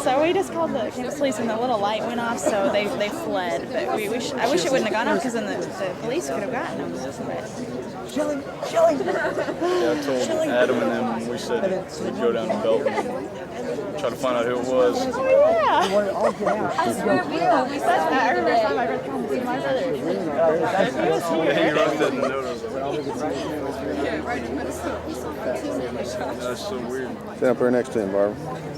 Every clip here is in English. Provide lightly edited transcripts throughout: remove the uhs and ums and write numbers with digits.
So we just called the campus police and the little light went off, so they fled. But I wish it wouldn't have gone off because then the police could have gotten them. But Chilling. Yeah, I told Adam and them, we said we'd go down to Belton and try to find out who it was. oh yeah. I swear we said that. I remember time I heard come see my brother. He was here. He wrote that in the note. That's so weird. Stand up there next to him, Barbara.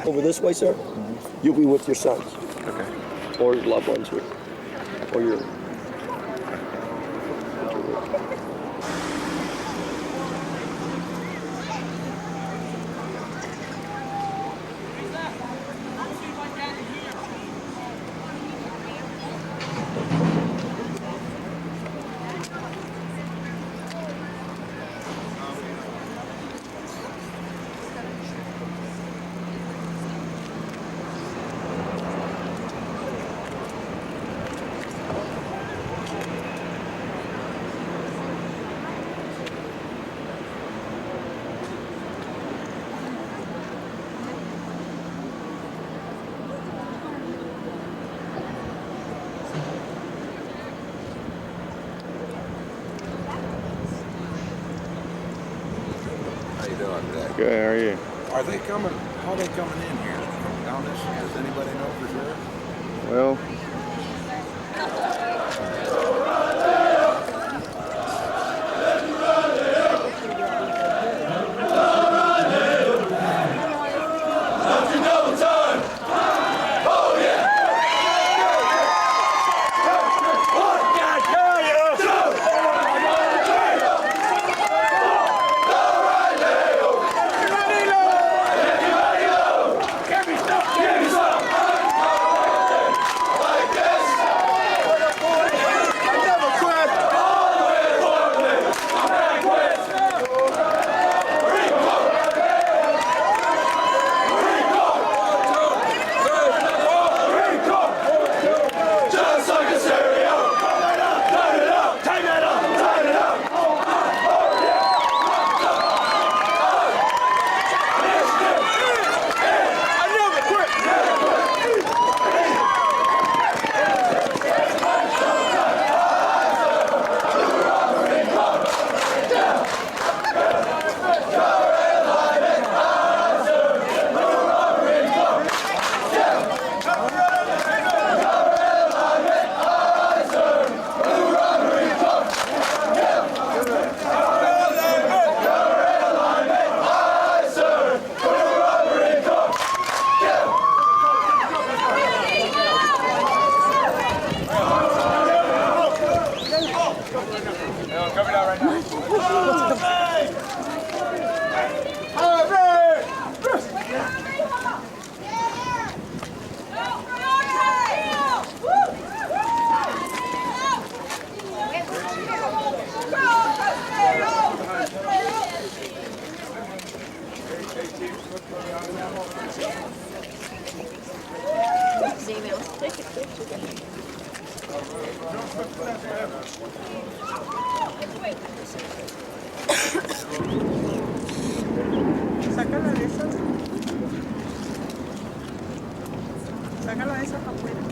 Over this way, sir. You'll be with your sons. Okay. Or your loved ones here. Or your... Good, how are you? Are they coming? How are they coming in here? Down this? Does anybody know for sure? Well, Give me some! Sácala de esa. Sácala de esa afuera.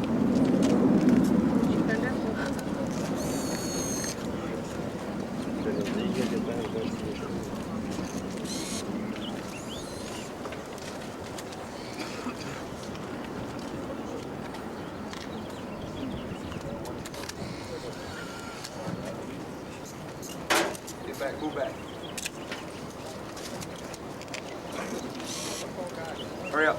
Get back, move back. Hurry up.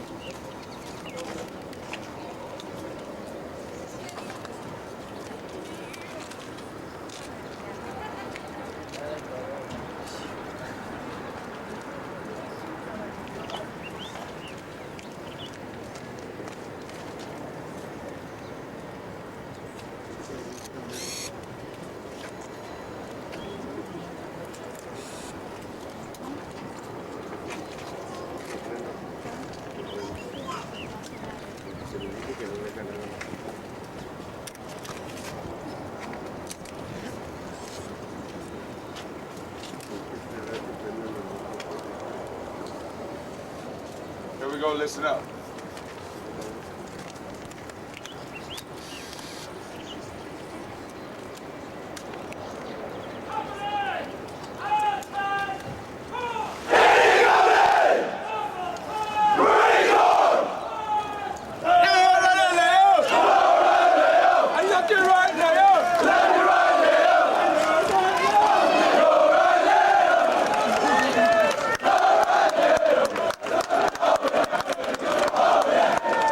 Here we go, listen up.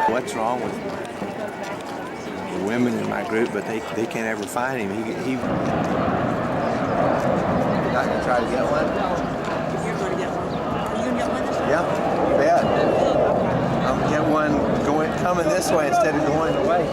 What's wrong with the women in my group, but they can't ever find him. He You're not going to try to get one? You're going to get one. Are you going to get one this time? Yeah, you bet. I'm going to get one coming this way instead of going away.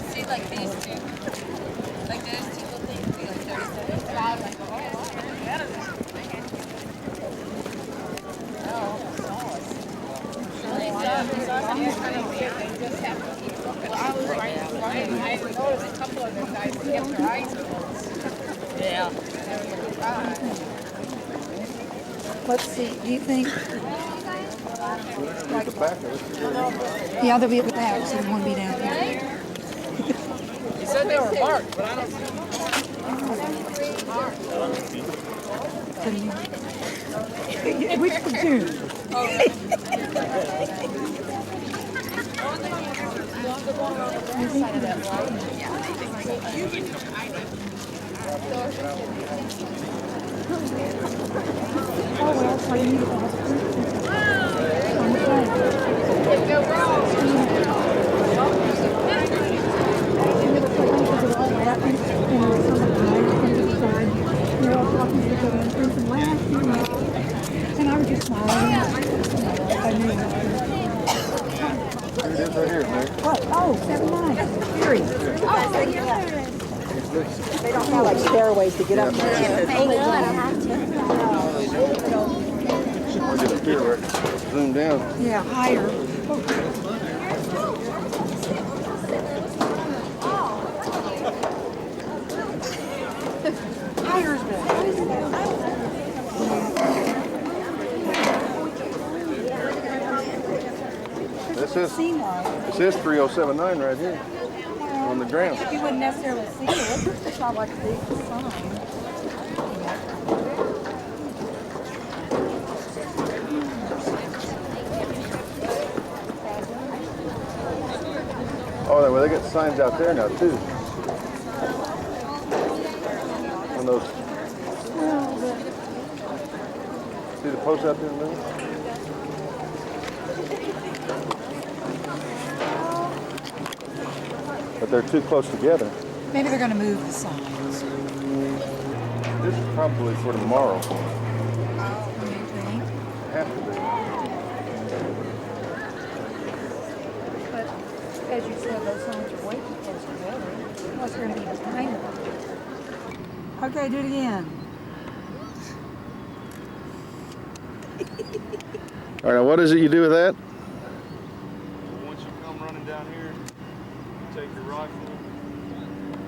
See, like these two. Like those two little things. See, like those two. Like, I was right. I noticed a couple of them guys kept their eyes closed. Yeah. Let's see, do you think? Yeah, they'll be at the back, so they won't be down here. He said they were marked, but I don't see Which platoon? Oh, well, so you need to have and I was just smiling. I knew that. Here it is right here, man. What? Oh, 7-9. Fury. They don't have like stairways to get up there. I'll get up here, Rick. Zoom down. Yeah, higher. Higher is good. it says seem like. it says 3079 right here on the ground. You wouldn't necessarily see it. It's not like a big sign. Oh, well, they got signs out there now too. On those. See the post out there in the middle? But they're too close together. Maybe they're going to move the signs. This is probably for tomorrow. You think? Have to be. But as you said, those signs are way too close together. Unless they're going to be behind them. Okay, do it again. All right, now what is it you do with that? Once you come running down here, you take your rifle,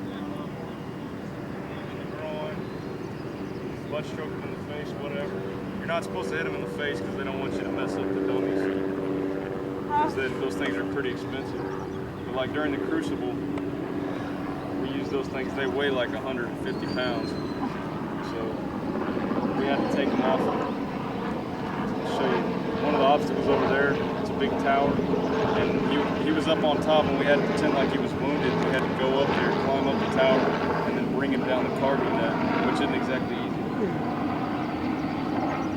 down up, in the groin, butt stroke them in the face, whatever. You're not supposed to hit them in the face because they don't want you to mess up the dummies. Because those things are pretty expensive. But like during the Crucible, we use those things, they weigh like 150 pounds. So we had to take them off. I'll show you. One of the obstacles over there, it's a big tower, and he was up on top, and we had to pretend like he was wounded. We had to go up there, climb up the tower, and then bring him down the cargo net, which isn't exactly easy.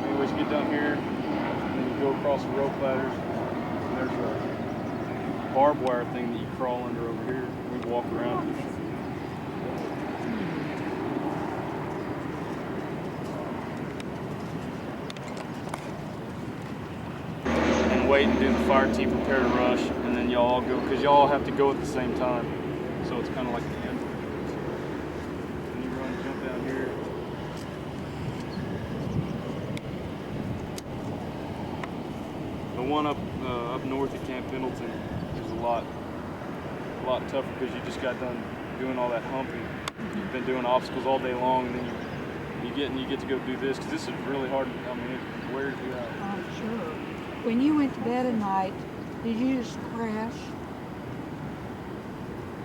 Anyways, you get down here, and then you go across the rope ladders, and there's a barbed wire thing that you crawl under over here. We walk around. Wait and do the fire team prepare to rush, and then y'all all go, because y'all all have to go at the same time. So it's kind of like the end. And you run, jump down here. The one up north at Camp Pendleton is a lot tougher because you just got done doing all that humping. You've been doing obstacles all day long, and then you get to go do this, because this is really hard. I mean, it wears you out. I'm sure. When you went to bed at night, did you just crash?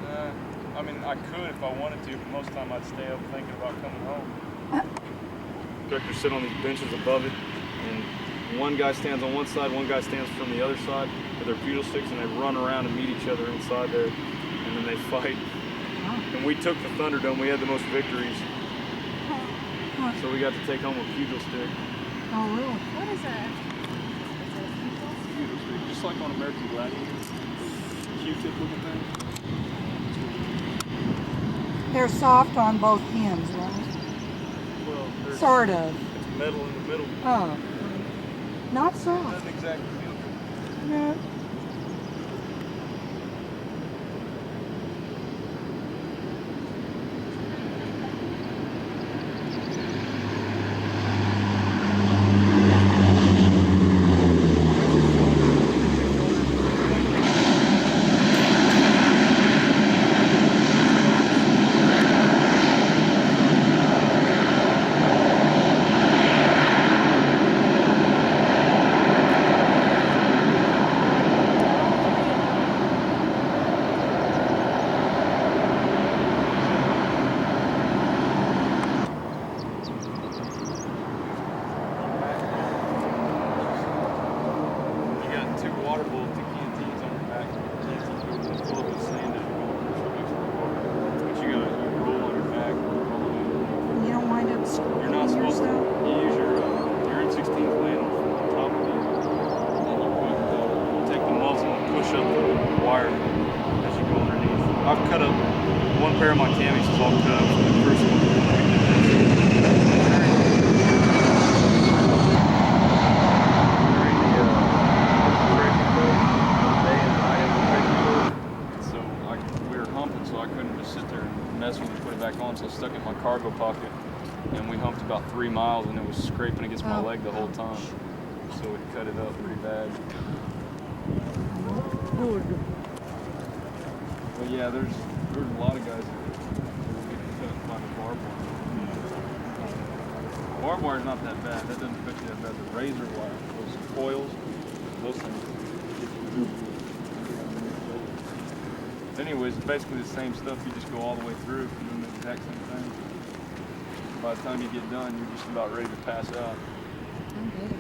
I mean, I could if I wanted to, but most of the time I'd stay up thinking about coming home. Instructors sit on these benches above it, and one guy stands on one side, one guy stands from the other side with their butyl sticks, and they run around and meet each other inside there, and then they fight. And we took the Thunderdome. We had the most victories. So we got to take home a butyl stick. Oh, really? What is that? Just like on American Gladiator, Q-tip looking thing. They're soft on both ends, right? Well, Sort of. It's metal in the middle. Oh. Not It soft. doesn't exactly feel good. No. I've cut up one pair of my camis is all cut up from the first one. So we were humping, so I couldn't just sit there and mess with it and put it back on, so I stuck it in my cargo pocket, and we humped about 3 miles, and it was scraping against my leg the whole time. So it cut it up pretty bad. But yeah, there's a lot of guys that get cut by the barbed wire. Barbed wire's not that bad. That doesn't affect you that bad. The razor wire, those coils, those things. Anyways, it's basically the same stuff. You just go all the way through doing the exact same thing. By the time you get done, you're just about ready to pass out. Okay.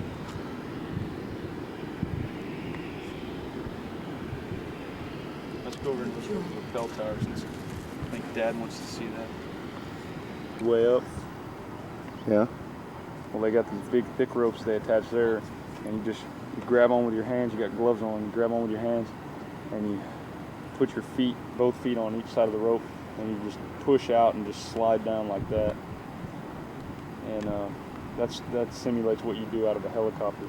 Let's go over and look at the rappel towers. I think Dad wants to see that. Way up. Yeah. Well, they got these big, thick ropes they attach there, and you grab on with your hands. You got gloves on. You grab on with your hands, and you put your feet, both feet, on each side of the rope, and you just push out and just slide down like that. And that simulates what you do out of a helicopter.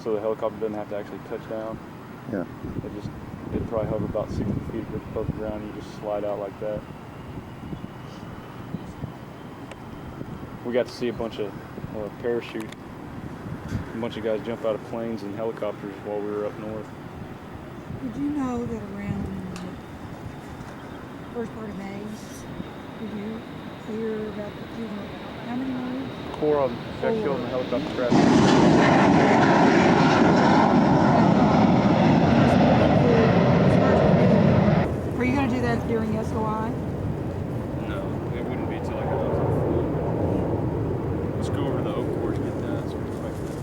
So the helicopter doesn't have to actually touch down. Yeah. It'd probably hover about 60 feet above the ground. You just slide out like that. We got to see a bunch of parachute. A bunch of guys jump out of planes and helicopters while we were up north. Did you know that around the first part of May, did you hear about the funeral? How many Mays? 4 of them got killed in a helicopter crash. Are you going to do that during SOI? No, it wouldn't be till I got out of the floor. Let's go over to the Oak Court and get that. So we can fight for that.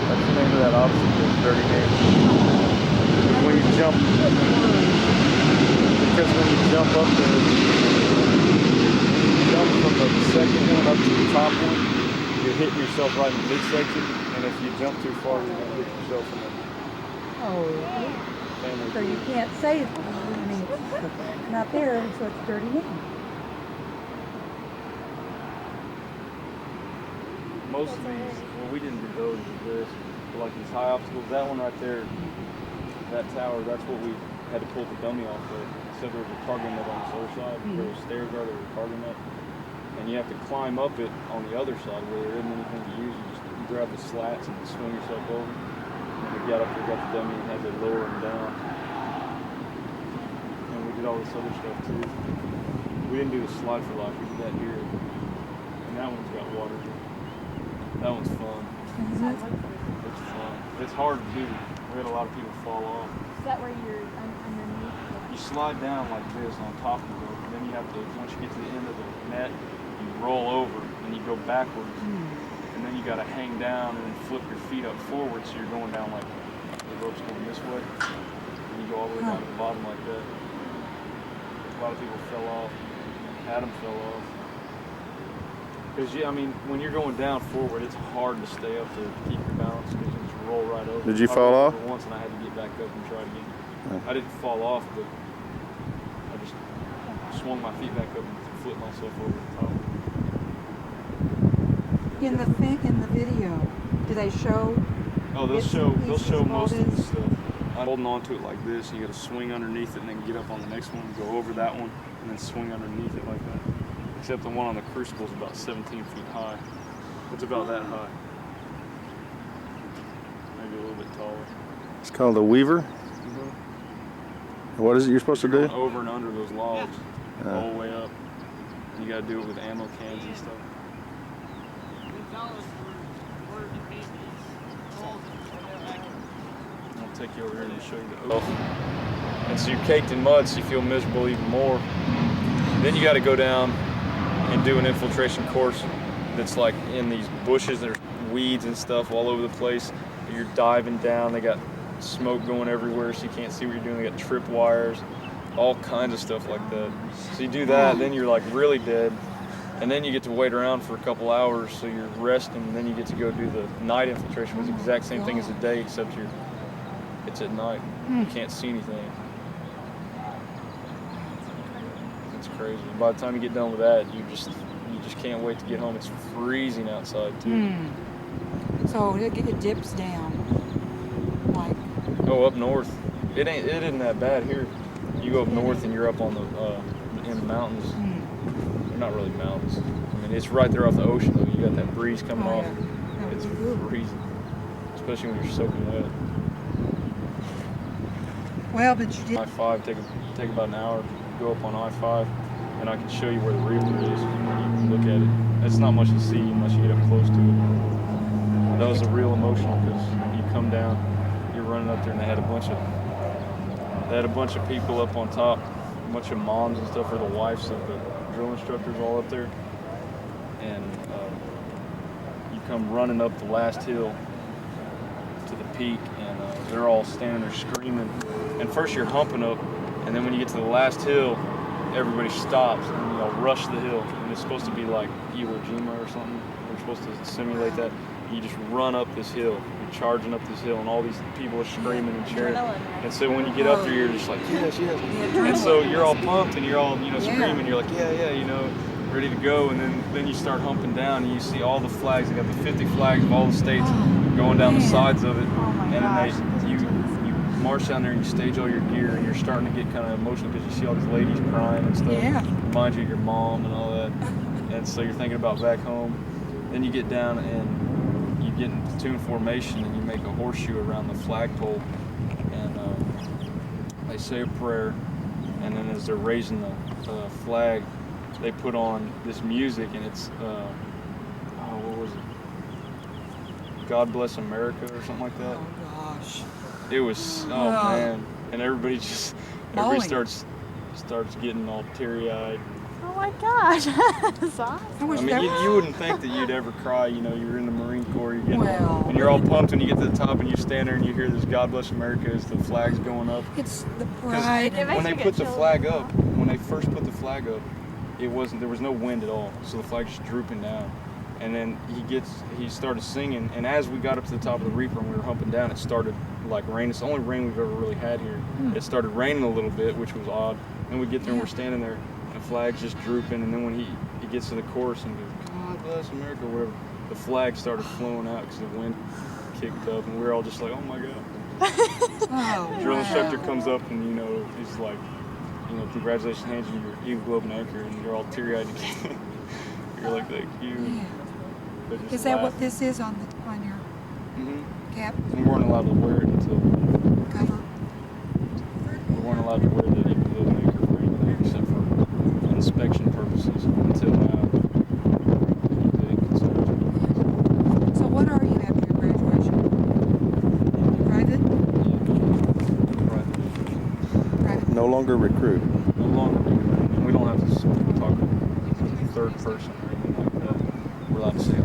That's the name of that obstacle, Dirty Hands. When you jump, because when you jump up there, you jump from the second one up to the top one, you're hitting yourself right in the midsection, and if you jump too far, you're going to hit yourself in the Oh, family. so you can't say it. I mean, it's not there, so it's dirty name. Most of these, well, we didn't do those with this, but like these high obstacles, that one right there, that tower, that's what we had to pull the dummy off of. Except there was a cargo net on this other side, where the stairs are, there was a cargo net. And you have to climb up it on the other side where there isn't anything to use. You just grab the slats and swing yourself over. And we got up there, got the dummy, and had to lower him down. And we did all this other stuff too. We didn't do the slide for life, we did that here. And that one's got water. That one's fun. It's fun. It's hard to do. We had a lot of people fall off. Is that where you're underneath? You slide down like this on top of the rope, and then you have to, once you get to the end of the net, you roll over and you go backwards. And then you got to hang down and then flip your feet up forward so you're going down like the rope's going this way. And you go all the way down to the bottom like that. A lot of people fell off. Adam fell off. Because, I mean, when you're going down forward, it's hard to stay up there to keep your balance because you just roll right over. Did you fall off? Once and I had to get back up and try it again. I didn't fall off, but I just swung my feet back up and flipped myself over the top. In the video, do they show? Oh, they'll bits show and pieces of all most of the this? stuff. I'm holding on to it like this, and you got to swing underneath it, and then get up on the next one, go over that one, and then swing underneath it like that. Except the one on the crucible is about 17 feet high. It's about that high. Maybe a little bit taller. It's called a weaver. What is it you're supposed to do? Going over and under those logs, all the way up. You got to do it with ammo cans and stuff. I'll take you over here and show you the oak. And so you're caked in mud, so you feel miserable even more. Then you got to go down and do an infiltration course that's like in these bushes. There's weeds and stuff all over the place. You're diving down. They got smoke going everywhere, so you can't see what you're doing. They got trip wires, all kinds of stuff like that. So you do that, then you're like really dead. And then you get to wait around for a couple hours, so you're resting, and then you get to go do the night infiltration, which is the exact same thing as the day, except it's at night. You can't see anything. It's crazy. By the time you get done with that, you just can't wait to get home. It's freezing outside too. So it dips down, like. Oh, up north, it isn't that bad here. You go up north and you're up on in the mountains. They're not really mountains. I mean, it's right there off the ocean though. You got that breeze coming off. Yeah. It's freezing, especially when you're soaking wet. Well, but you did. I-5 take about an hour. Go up on I-5, and I can show you where the reef is when you look at it. It's not much to see unless you get up close to it. That was a real emotional because you come down, you're running up there, and they had a bunch of people up on top, a bunch of moms and stuff, or the wives of the drill instructors all up there, and you come running up the last hill to the peak, and they're all standing there screaming. And first you're humping up, and then when you get to the last hill, everybody stops and you all rush the hill. And it's supposed to be like Iwo Jima or something. We're supposed to simulate that. You just run up this hill. You're charging up this hill, and all these people are screaming and cheering. And so when you get up there, you're just like, yes, yes. And so you're all pumped, and you're all, screaming. You're like, yeah, ready to go. And then you start humping down, and you see all the flags. They got the 50 flags of all the states going down the sides of it. And then you march down there and you stage all your gear, and you're starting to get kind of emotional because you see all these ladies crying and stuff. Yeah. Remind you of your mom and all that. And so you're thinking about back home. Then you get down and you get in platoon formation, and you make a horseshoe around the flagpole, and they say a prayer, and then as they're raising the flag, they put on this music, and it's what was it? God Bless America or something like that. Oh gosh. It was man, and everybody starts getting all teary-eyed. Oh my gosh, that's awesome. I mean, you wouldn't think that you'd ever cry. You're in the Marine Corps, and you're all pumped when you get to the top, and you stand there and you hear this God Bless America as the flag's going up. It's the pride. When they put the flag up, when they first put the flag up, there was no wind at all, so the flag's just drooping down. And then he started singing, and as we got up to the top of the Reaper and we were humping down, it started like rain. It's the only rain we've ever really had here. It started raining a little bit, which was odd. And we get there and we're standing there, and the flag's just drooping. And then when he gets to the chorus and goes, God Bless America, or whatever, the flag started flowing out because the wind kicked up, and we were all just like, oh my God. The drill instructor comes up and he's like, congratulations, hands you your Eagle Globe and Anchor, and you're all teary-eyed again. You're like, thank you. Is that what this is on your cap? We weren't allowed to wear it until cover. We weren't allowed to wear the Eagle Globe and Anchor for anything except for inspection purposes until now. So what are you after your graduation? Private? Private. No longer recruit. No longer recruit. And we don't have to talk third person or anything like that. We're allowed to say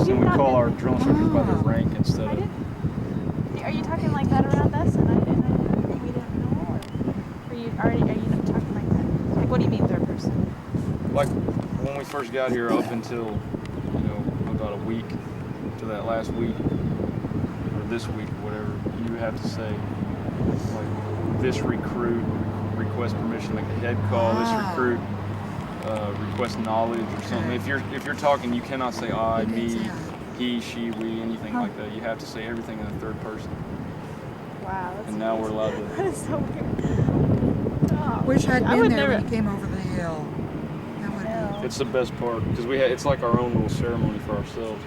and we call our drill instructors by their rank instead of. Are you talking like that around us, and we didn't know, or are you not talking like that? Like, what do you mean third person? Like when we first got here, up until about a week to that last week or this week, whatever, you have to say like this recruit request permission, like the head call, this recruit request knowledge or something. If you're talking, you cannot say I, me, he, she, we, anything like that. You have to say everything in the third person. Wow. And now we're allowed to. That is so weird. Oh, Wish I'd been there when you came over the hill. It's the best part because it's like our own little ceremony for ourselves,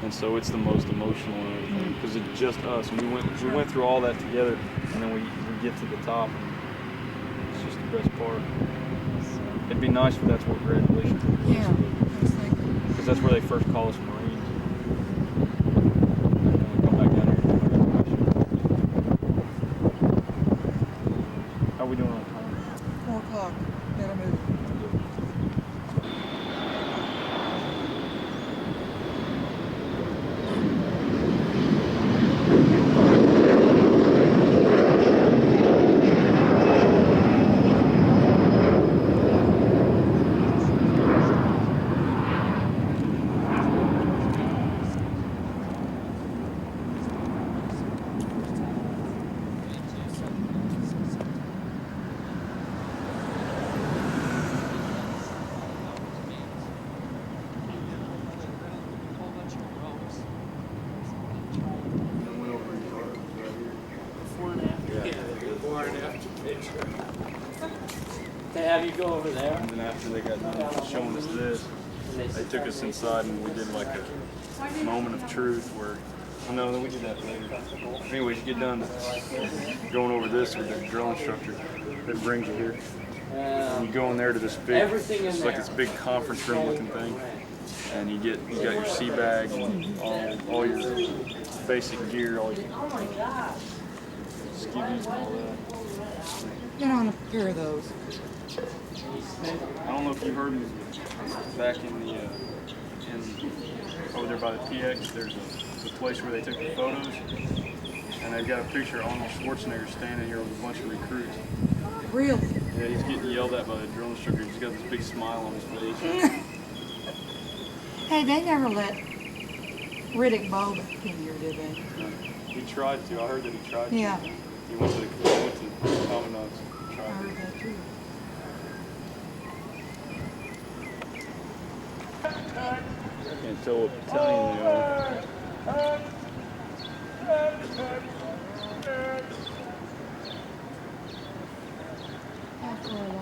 and so it's the most emotional and everything because it's just us. And we went through all that together, and then we get to the top. And it's just the best part. It'd be nice if that's what graduation was. Yeah. Because that's where they first call us Marines. And then we come back down here and do our graduation. How are we doing on time? 4 o'clock. Gotta move. They have you go over there. And then after they got done showing us this, they took us inside and we did like a moment of truth where, no, then we did that later. Anyways, you get done going over this with the drill instructor that brings you here. And you go in there to this big, it's like this big conference room looking thing. And you got your sea bag and all your basic gear, all your skivvies and all that. Get on a pair of those. I don't know if you heard me back in the over there by the PX. There's a place where they took the photos, and they've got a picture of Arnold Schwarzenegger standing here with a bunch of recruits. Really? Yeah, he's getting yelled at by the drill instructor. He's got this big smile on his face. Hey, they never let Riddick Bowe back in here, did they? He tried to. I heard that he tried to. Yeah. He went to Commandant's. I heard that too. Can't tell what battalion they are.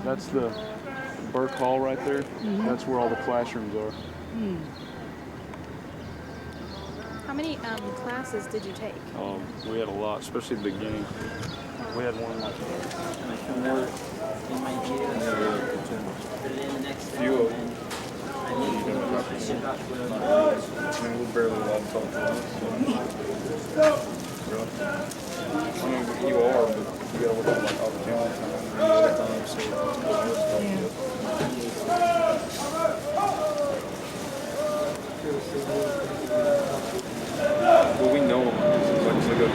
That's the Burke Hall right there. That's where all the classrooms are. How many classes did you take? We had a lot, especially at the beginning. We had one like few of them. We barely allowed to talk to us. I mean, you are, but you gotta work on like opportunity time and other times. Well, we know them. Like, so go to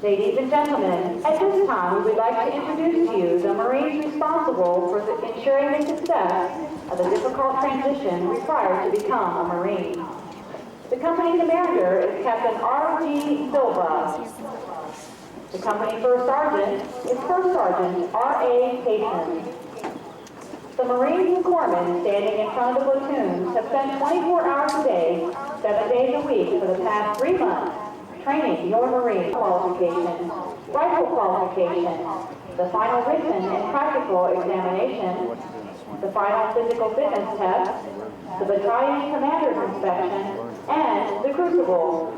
Ladies and gentlemen, at this time we would like to introduce to you the Marines responsible for ensuring the success of the difficult transition required to become a Marine. The company commander is Captain R.G. Silva. The company first sergeant is First Sergeant R.A. Payson. The Marines and corpsmen standing in front of the platoons have spent 24 hours a day, 7 days a week for the past 3 months training your Marine qualification, rifle qualification, the final written and practical examination, the final physical fitness test, the battalion commander's inspection, and the crucible.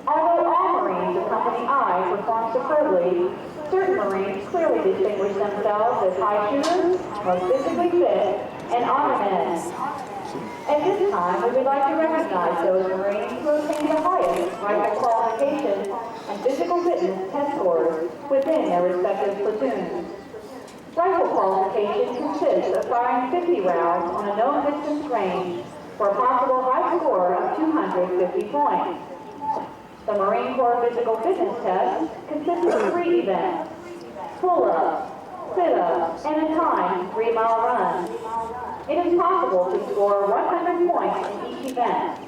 Although all Marines of Company I perform superbly, certain Marines clearly distinguish themselves as high shooters, most physically fit, and honor men. At this time, we would like to recognize those Marines who obtained the highest rifle qualification and physical fitness test scores within their respective platoons. Rifle qualification consists of firing 50 rounds on a known distance range for a possible high score of 250 points. The Marine Corps Physical Fitness Test consists of 3 events: pull-ups, sit-ups, and a timed 3-mile run. It is possible to score 100 points in each event.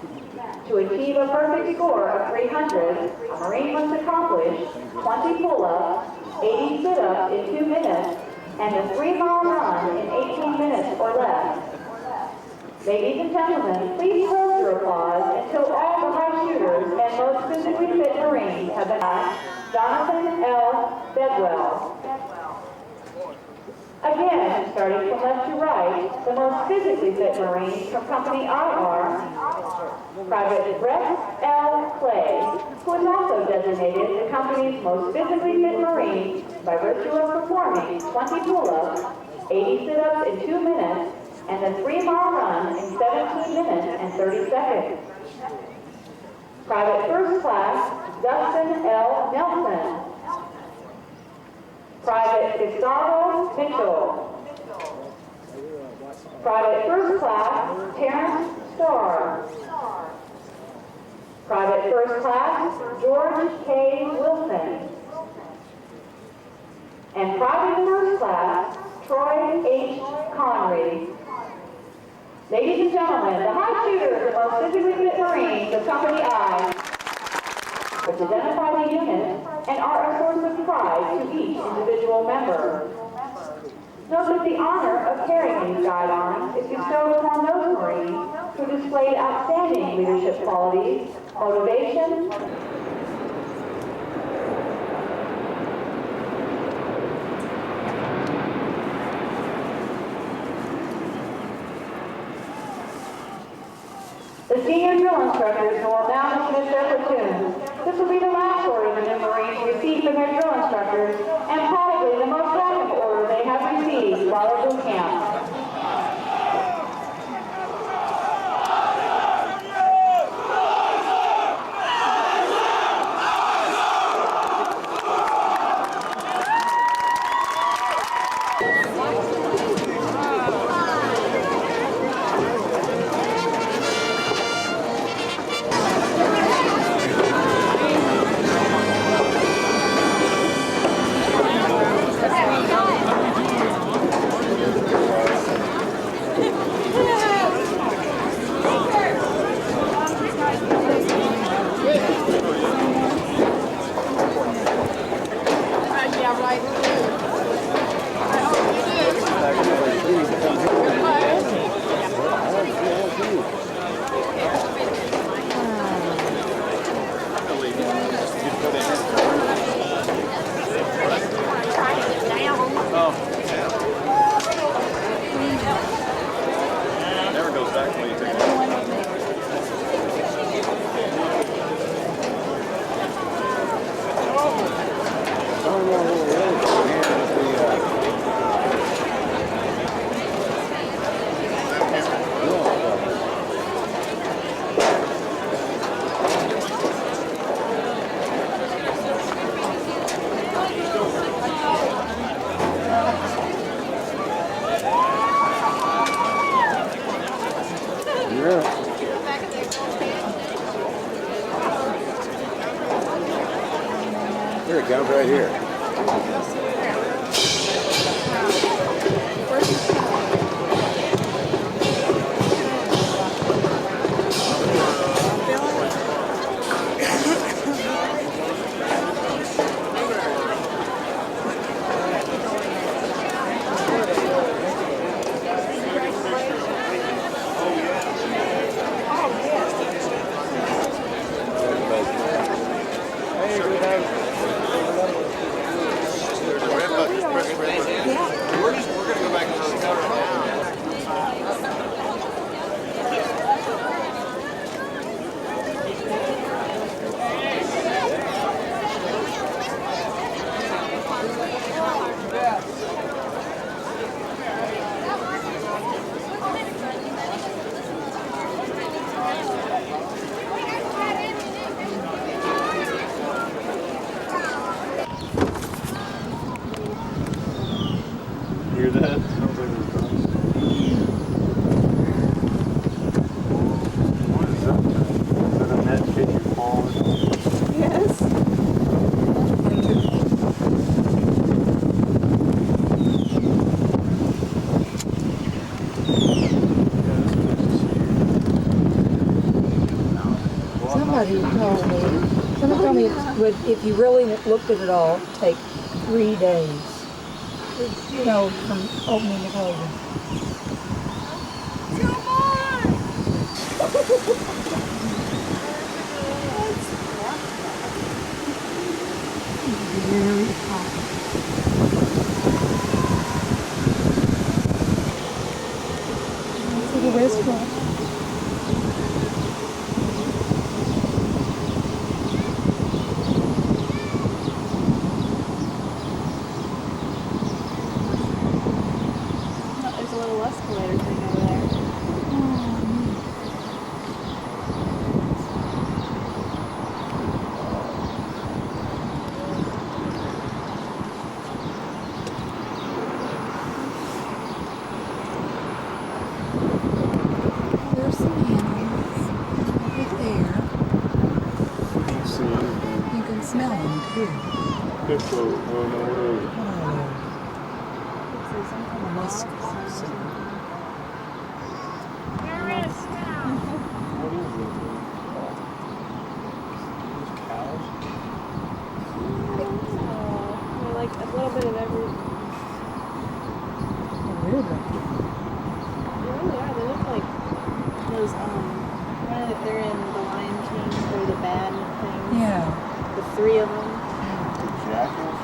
To achieve a perfect score of 300, a Marine must accomplish 20 pull-ups, 80 sit-ups in 2 minutes, and a 3-mile run in 18 minutes or less. Ladies and gentlemen, please hold your applause until all the high shooters and most physically fit Marines have been asked. Jonathan L. Bedwell. Again, starting from left to right, the most physically fit Marines from Company I are Private Rex L. Clay, who is also designated the company's most physically fit Marine by virtue of performing 20 pull-ups, 80 sit-ups in 2 minutes, and a 3-mile run in 17 minutes and 30 seconds. Private First Class Dustin L. Nelson. Private Gustavo Mitchell. Private First Class Terrence Starr. Private First Class George K. Wilson. And Private First Class Troy H. Connery. Ladies and gentlemen, the high shooters, the most physically fit Marines of Company I, which identify the unit and are a source of pride to each individual member. Note that the honor of carrying these guidelines is bestowed upon those Marines who who displayed outstanding leadership qualities, motivation, the senior drill instructors who will now dismiss their platoons. This will be the last order the new Marines receive from their drill instructors, and probably the most welcome order they have received while at boot camp. Here it comes right here. Hear that? Sounds like a drum. What is that? Is that a net kid you falling? Yes. Somebody told me it would, if you really looked at it all, take 3 days. You know, from opening to closing. Very hot. To the restaurant. There's a little escalator thing over there. There's some animals over there. You can smell them too. Musk. Like a little bit of every. Really? They really are. They look like those 3 of them. Jackals?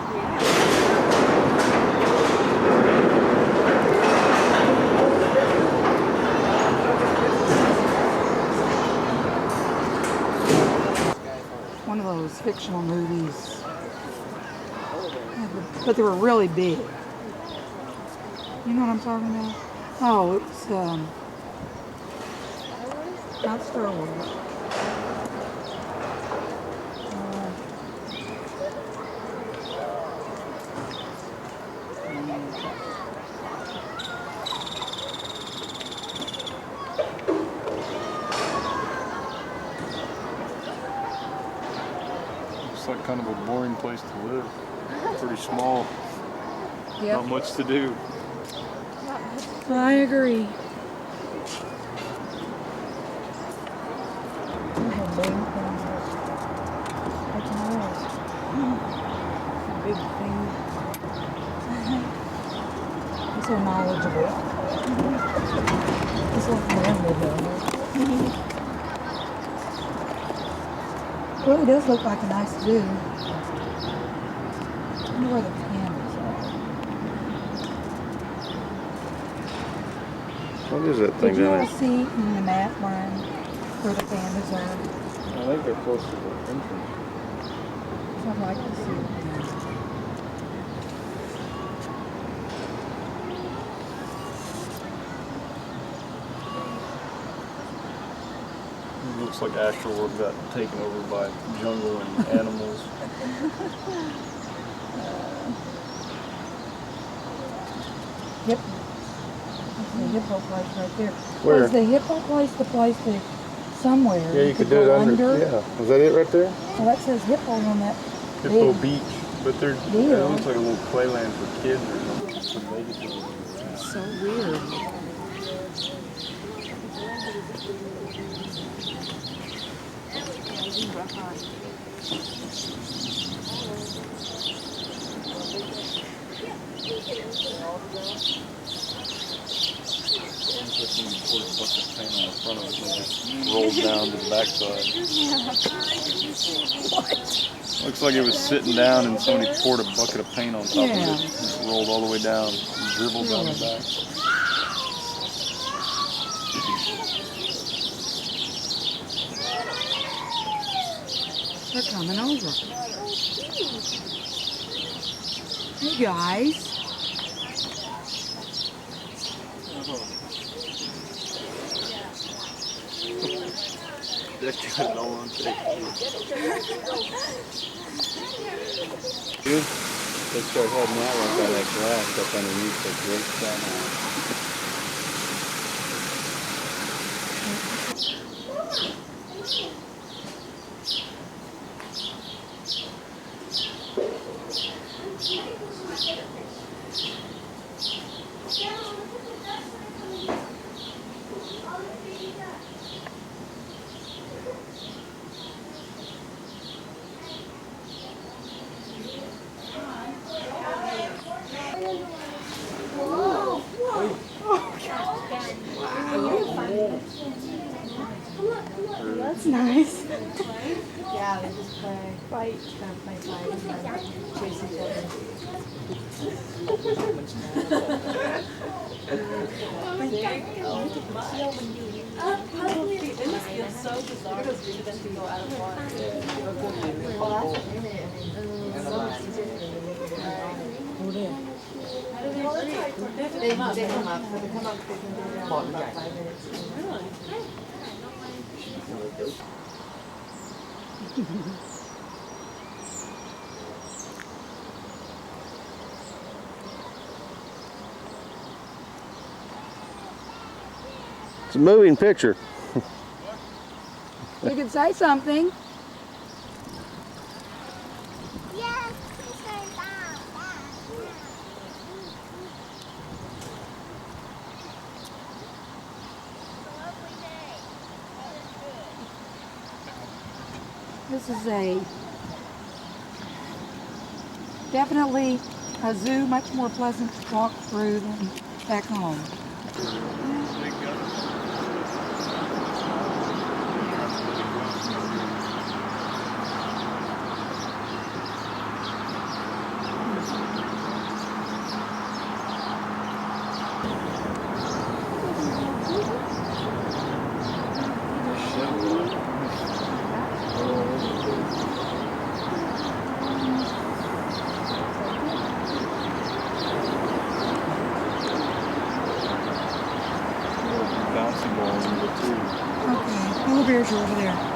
One of those fictional movies. But they were really big. You know what I'm talking about? Oh, it's not Star Wars. It's like kind of a boring place to live. Pretty small. Yep. Not much to do. I agree. Big thing. He's so knowledgeable. He's like normal though. It really does look like a nice zoo. I wonder where the pandas are. What is that Did thing you down all there? see in the map, Brian, where the pandas are? I think they're close to the entrance. So I'd like to see. It looks like Astroworld got taken over by jungle and animals. Yep. That's the hippo place right there. Where? Was the hippo place the place that somewhere? Yeah, you could do it go under. Yeah. Was that it right there? Well, that says hippo on that. Hippo big Beach, but it deal. looks like a little playland for kids or something. It's so weird. Rolls down to the backside. Looks like it was sitting down and somebody poured a bucket of paint on top of it. It rolled all the way down, and dribbled down the back. They're coming over. Hey guys. That's got it all on tape. Let's start heading that one by that glass up underneath the great That's nice. Yeah, they just play. Fight. Kind of play fight. Chase each other. They come up. They come up. They can do that in about 5 minutes. It's a moving picture. You could say something. This is definitely a zoo, much more pleasant to walk through than back home. on the tube. Okay, polar bears are over there.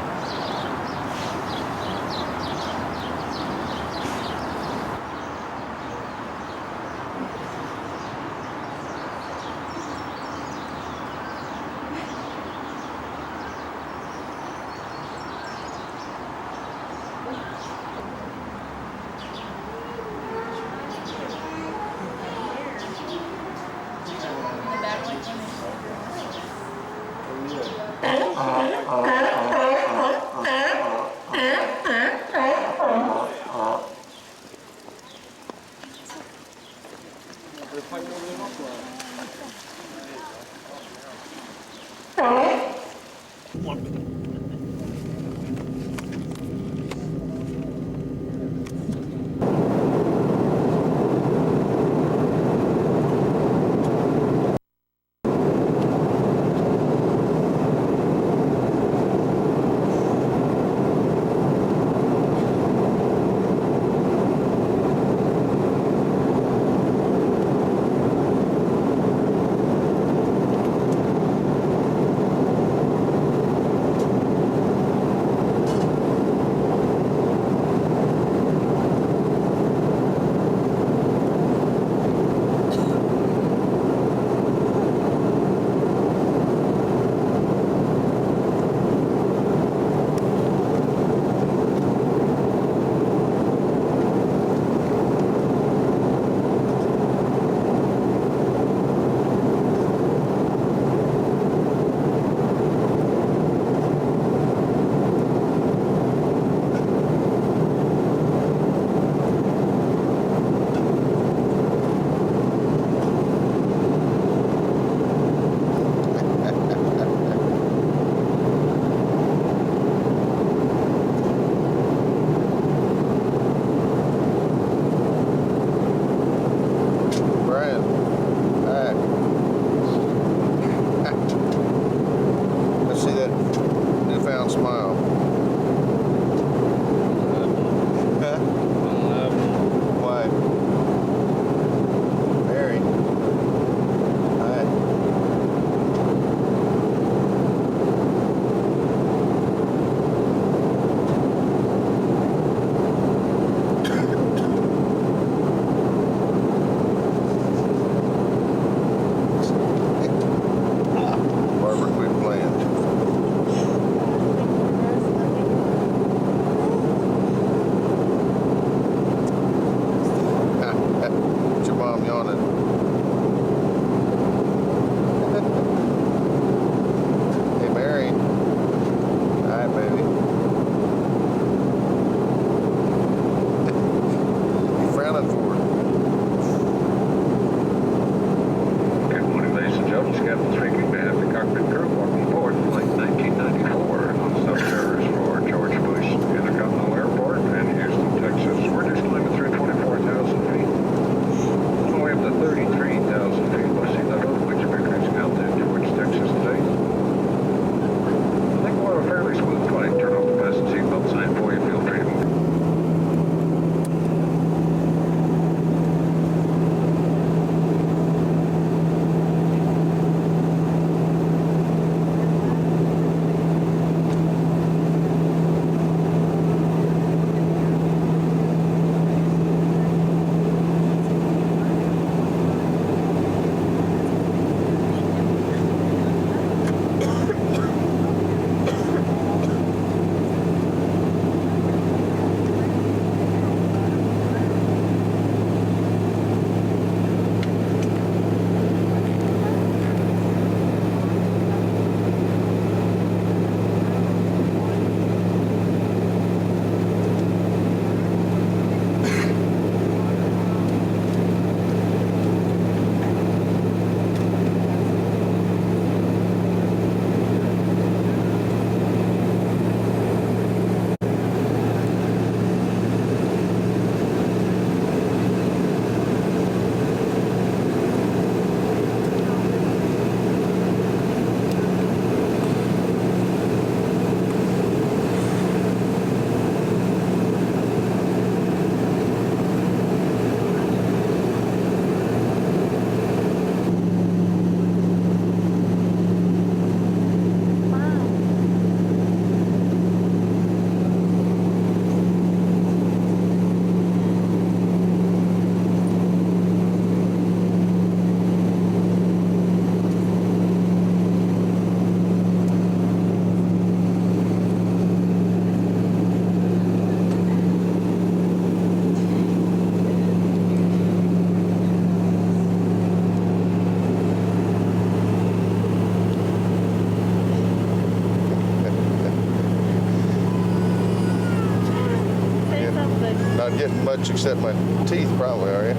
get much except my teeth, probably, are you? I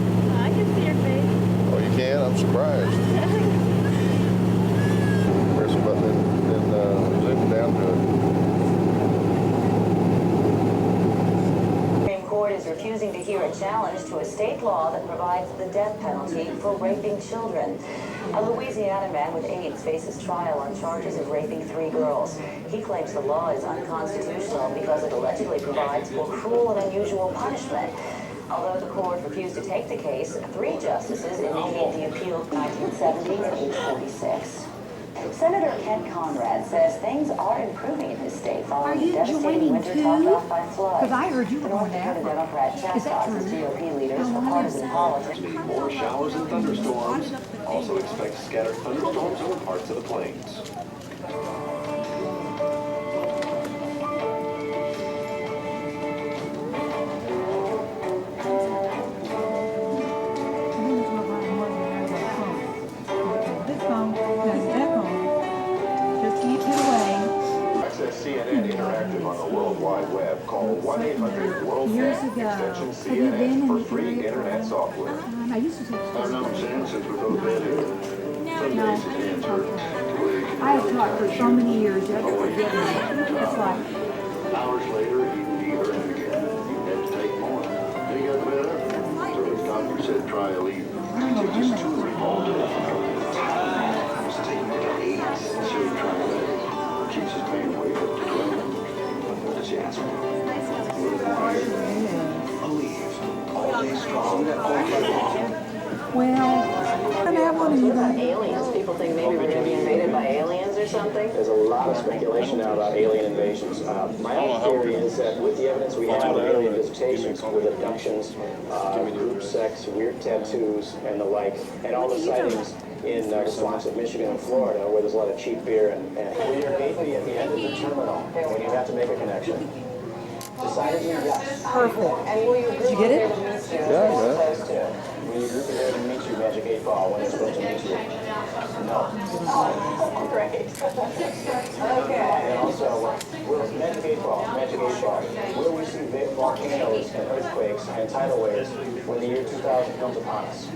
can see your face. Oh, you can? I'm surprised. Press the button and zoom down to it. The Supreme Court is refusing to hear a challenge to a state law that provides the death penalty for raping children. A Louisiana man with AIDS faces trial on charges of raping 3 girls. He claims the law is unconstitutional because it allegedly provides for cruel and unusual punishment. Although the court refused to take the case, 3 justices initiated the appeal in 1970 at age 46. Senator Ken Conrad says things are improving in his state following the devastating winter topped off by floods. Because I heard you were The North going to Dakota Africa. Democrat chastises GOP leaders for partisan politics. More showers and thunderstorms. Also expect scattered thunderstorms over parts of the plains. CNN Interactive on the World Wide Web. Call 1-800-WORLD-WIDE extension CNN for free internet software. I used to say Since we both been here. I have taught for so many years. You have to forgive me. It's like Hours later, he'd be hurting again. You had to take more. He got better. So the doctor said try a leave. It took just 2 or 3 all day. I was taking it to 8, so try that. Jesus paid way up to 12. What does she ask for? Believe. All day strong, all day long. well, and that one either. Aliens. People think maybe we're going to be invaded by aliens or something. There's a lot of speculation now about alien invasions. My own theory is that with the evidence we have of alien visitations, with abductions, group sex, weird tattoos, and the like, and all the sightings in the swamps of Michigan and Florida, where there's a lot of cheap beer, and when you're gateway at the end of the terminal, when you have to make a connection, decidedly yes. Perfect. And will you Did you get it? Yeah, supposed to. When you group there to meet you, Magic 8 Ball, when they're supposed to meet you. No. Oh, great. Okay. And also, Magic 8 Ball, will we see volcanoes and earthquakes and tidal waves when the year 2000 comes upon us?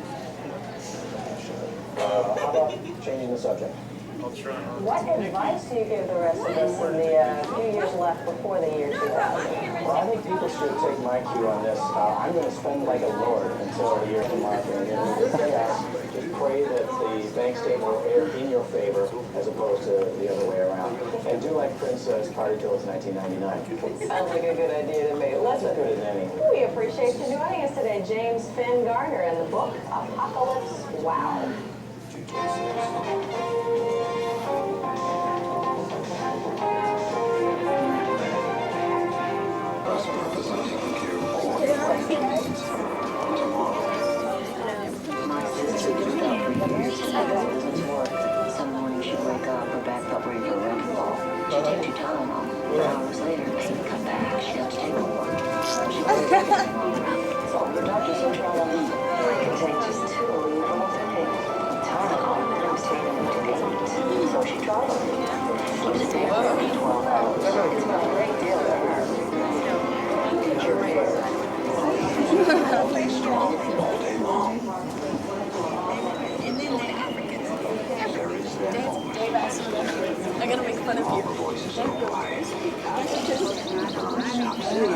How about changing the subject? What advice do you give the rest of us in the few years left before the year 2000? Well, I think people should take my cue on this. I'm going to spend like a lord until the year of the market. And when you chaos, just pray that the bank statement will err in your favor as opposed to the other way around. And do like Prince says, party till it's 1999. Sounds like a good idea to me. That's as Listen, good as any. we appreciate you joining us today, James Finn Garner, in the book Apocalypse Wow. Some morning she'd wake up, her back felt ready for a wrecking ball. She'd take 2 Tylenol. 4 hours later, she'd come back, she'd have to take more. She wasn't taking long enough. So the doctor said Tylenol. I could take just 2 little things. Tylenol, and I was taking them to 8. So she tried it. She was taking every 12 hours. It's not a great deal to her. Did your hair. All day strong, all day long. There is that moment. I'm gonna make fun of All you. the voices go quiet. Stop saying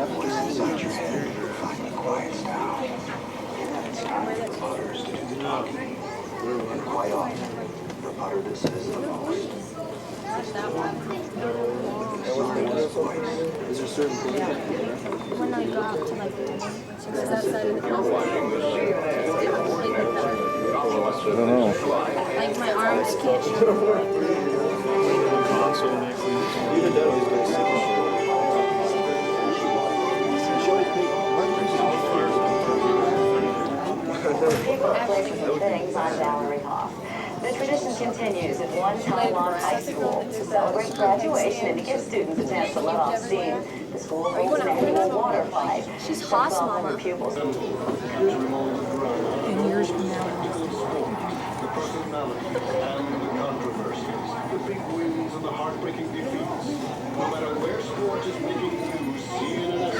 voices inside your head finally quiets down. It's time for others to do the talking. And quite often, the utter that says the most is the one silent voice. Is there certain things that When I go out to like just outside of the house, I don't know. like my arms can't even though he's going to see People, places, and things. I'm Valerie Hoff. The tradition continues at One Taiwan High School. To celebrate graduation and to give students a chance to let off steam, the school holds an annual water fight. She's Haas, Mama. Pupils. And years from now. The personality and the controversies, the big wins and the heartbreaking defeats. No matter where sport is making news, CNN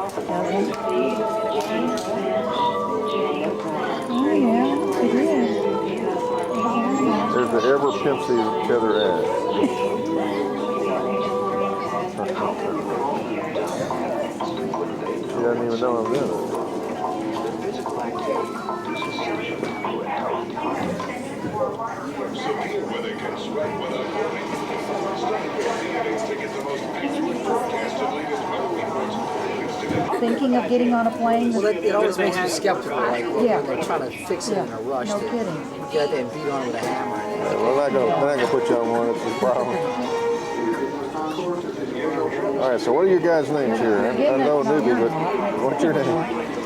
Oh, yeah, it is. There's the ever pimpsy Heather ass. She doesn't even know I'm doing it. So here where they can sweat without burning. Start with DNA's to get the most accurate forecasted latest weather reports. Thinking of getting on a plane? Well, it always makes me skeptical, like Yeah. when they're trying to fix it in a rush. No to kidding. get there and beat on it with a hammer. Well, they're not gonna put you on one. That's the problem. All right. So what are your guys' names here? I know Newberry, but what's your name?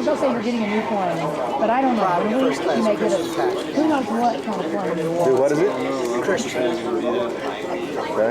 They'll say you're getting a new plane, but I don't know. You may get a, who knows what kind of plane. Dude, what is it? Christian.